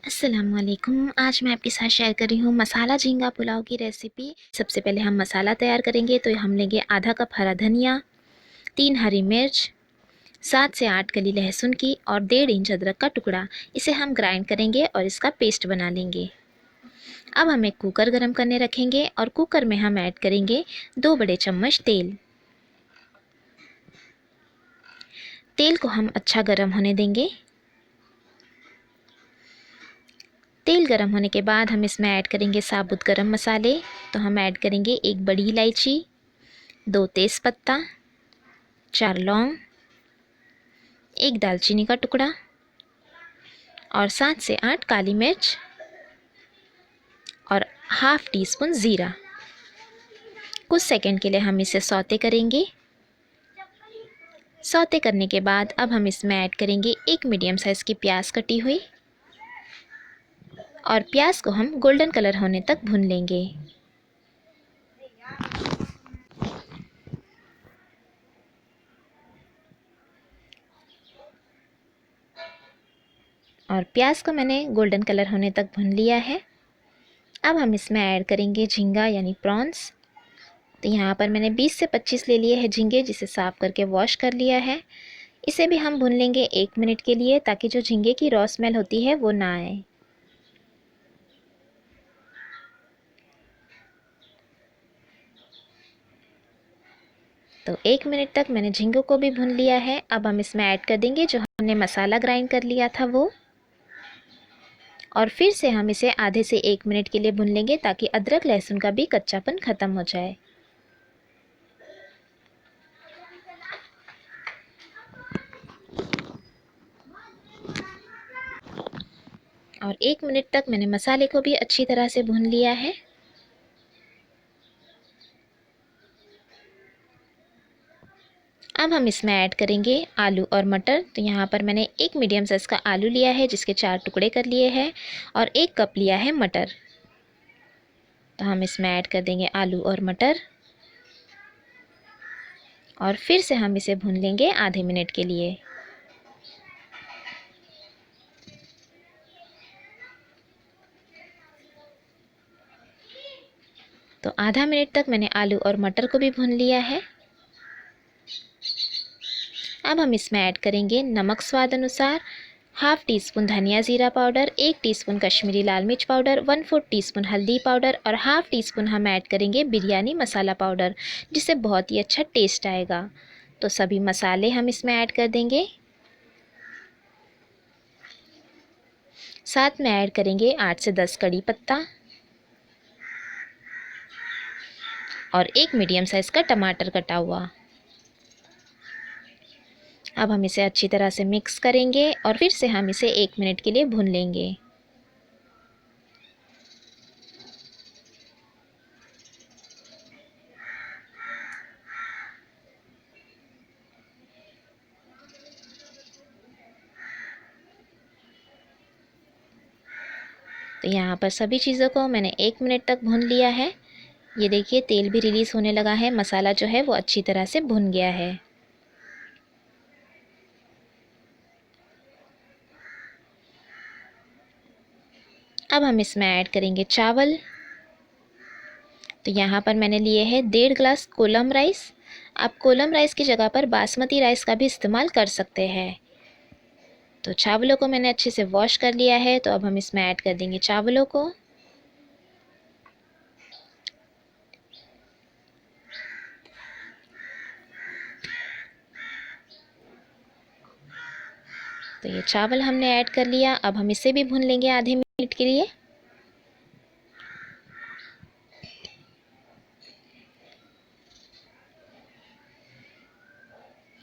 अस्सलामुअलैकुम। आज मैं आपके साथ शेयर कर रही हूँ मसाला झींगा पुलाव की रेसिपी। सबसे पहले हम मसाला तैयार करेंगे तो हम लेंगे आधा कप हरा धनिया, 3 हरी मिर्च, 7 से 8 कली लहसुन की और 1.5 इंच अदरक का टुकड़ा। इसे हम ग्राइंड करेंगे और इसका पेस्ट बना लेंगे। अब हम एक कुकर गर्म करने रखेंगे और कुकर में हम ऐड करेंगे 2 बड़े चम्मच तेल। तेल को हम अच्छा गर्म होने देंगे। तेल गर्म होने के बाद हम इसमें ऐड करेंगे साबुत गरम मसाले। तो हम ऐड करेंगे 1 बड़ी इलायची, 2 तेज़पत्ता, 4 लौंग, 1 दालचीनी का टुकड़ा और 7 से 8 काली मिर्च और हाफ़ टी स्पून ज़ीरा। कुछ सेकंड के लिए हम इसे सौते करेंगे। सौते करने के बाद अब हम इसमें ऐड करेंगे 1 मीडियम साइज़ की प्याज कटी हुई और प्याज को हम गोल्डन कलर होने तक भून लेंगे। और प्याज को मैंने गोल्डन कलर होने तक भून लिया है। अब हम इसमें ऐड करेंगे झींगा यानी प्रॉन्स। तो यहाँ पर मैंने 20 से 25 ले लिए हैं झींगे, जिसे साफ़ करके वॉश कर लिया है। इसे भी हम भून लेंगे 1 मिनट के लिए, ताकि जो झींगे की रॉ स्मेल होती है वो ना आए। तो 1 मिनट तक मैंने झींगों को भी भून लिया है। अब हम इसमें ऐड कर देंगे जो हमने मसाला ग्राइंड कर लिया था वो, और फिर से हम इसे आधे से 1 मिनट के लिए भून लेंगे, ताकि अदरक लहसुन का भी कच्चापन ख़त्म हो जाए। और 1 मिनट तक मैंने मसाले को भी अच्छी तरह से भून लिया है। अब हम इसमें ऐड करेंगे आलू और मटर। तो यहाँ पर मैंने 1 मीडियम साइज़ का आलू लिया है, जिसके 4 टुकड़े कर लिए हैं, और 1 कप लिया है मटर। तो हम इसमें ऐड कर देंगे आलू और मटर और फिर से हम इसे भून लेंगे आधे मिनट के लिए। तो आधा मिनट तक मैंने आलू और मटर को भी भून लिया है। अब हम इसमें ऐड करेंगे नमक स्वाद अनुसार, हाफ़ टी स्पून धनिया ज़ीरा पाउडर, 1 टीस्पून कश्मीरी लाल मिर्च पाउडर, 1/4 टीस्पून हल्दी पाउडर और हाफ़ टी स्पून हम ऐड करेंगे बिरयानी मसाला पाउडर, जिससे बहुत ही अच्छा टेस्ट आएगा। तो सभी मसाले हम इसमें ऐड कर देंगे। साथ में ऐड करेंगे 8 से 10 कड़ी पत्ता और 1 मीडियम साइज़ का टमाटर कटा हुआ। अब हम इसे अच्छी तरह से मिक्स करेंगे और फिर से हम इसे 1 मिनट के लिए भून लेंगे। तो यहाँ पर सभी चीज़ों को मैंने 1 मिनट तक भून लिया है। ये देखिए तेल भी रिलीज़ होने लगा है, मसाला जो है वो अच्छी तरह से भुन गया है। अब हम इसमें ऐड करेंगे चावल। तो यहाँ पर मैंने लिए हैं 1.5 ग्लास कोलम राइस। आप कोलम राइस की जगह पर बासमती राइस का भी इस्तेमाल कर सकते हैं। तो चावलों को मैंने अच्छे से वॉश कर लिया है। तो अब हम इसमें ऐड कर देंगे चावलों को। तो ये चावल हमने ऐड कर लिया। अब हम इसे भी भून लेंगे आधे मिनट के लिए।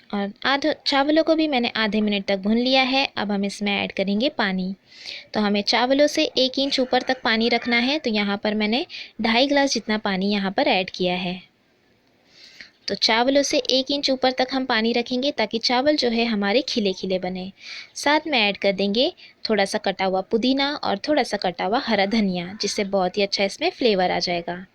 और आधे चावलों को भी मैंने आधे मिनट तक भून लिया है। अब हम इसमें ऐड करेंगे पानी। तो हमें चावलों से 1 इंच ऊपर तक पानी रखना है। तो यहाँ पर मैंने 2.5 ग्लास जितना पानी यहाँ पर ऐड किया है। तो चावलों से 1 इंच ऊपर तक हम पानी रखेंगे, ताकि चावल जो है हमारे खिले खिले बने। साथ में ऐड कर देंगे थोड़ा सा कटा हुआ पुदीना और थोड़ा सा कटा हुआ हरा धनिया, जिससे बहुत ही अच्छा इसमें फ्लेवर आ जाएगा।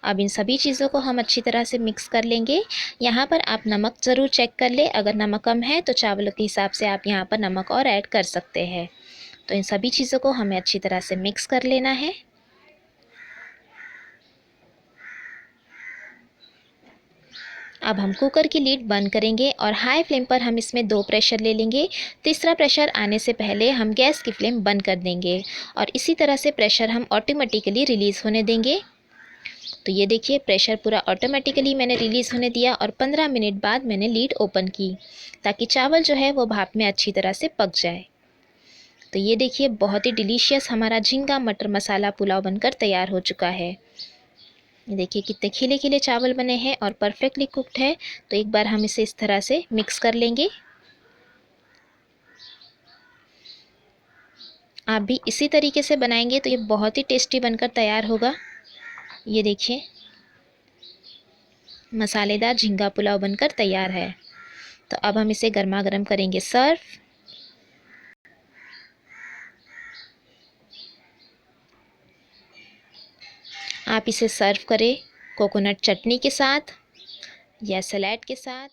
अब इन सभी चीज़ों को हम अच्छी तरह से मिक्स कर लेंगे। यहाँ पर आप नमक ज़रूर चेक कर ले। अगर नमक कम है तो चावलों के हिसाब से आप यहाँ पर नमक और ऐड कर सकते हैं। तो इन सभी चीज़ों को हमें अच्छी तरह से मिक्स कर लेना है। अब हम कुकर की लीड बंद करेंगे और हाई फ्लेम पर हम इसमें 2 प्रेशर ले लेंगे। तीसरा प्रेशर आने से पहले हम गैस की फ्लेम बंद कर देंगे और इसी तरह से प्रेशर हम ऑटोमेटिकली रिलीज़ होने देंगे। तो ये देखिए प्रेशर पूरा ऑटोमेटिकली मैंने रिलीज़ होने दिया और 15 मिनट बाद मैंने लीड ओपन की ताकि चावल जो है वो भाप में अच्छी तरह से पक जाए। तो ये देखिए बहुत ही डिलीशियस हमारा झींगा मटर मसाला पुलाव बनकर तैयार हो चुका है। ये देखिए कितने खिले खिले चावल बने हैं और परफेक्टली कुक्ड है। तो एक बार हम इसे इस तरह से मिक्स कर लेंगे। आप भी इसी तरीके से बनाएंगे तो ये बहुत ही टेस्टी बनकर तैयार होगा। ये देखिए मसालेदार झींगा पुलाव बनकर तैयार है। तो अब हम इसे गर्मा गर्म करेंगे सर्व। आप इसे सर्व करें कोकोनट चटनी के साथ या सलाद के साथ।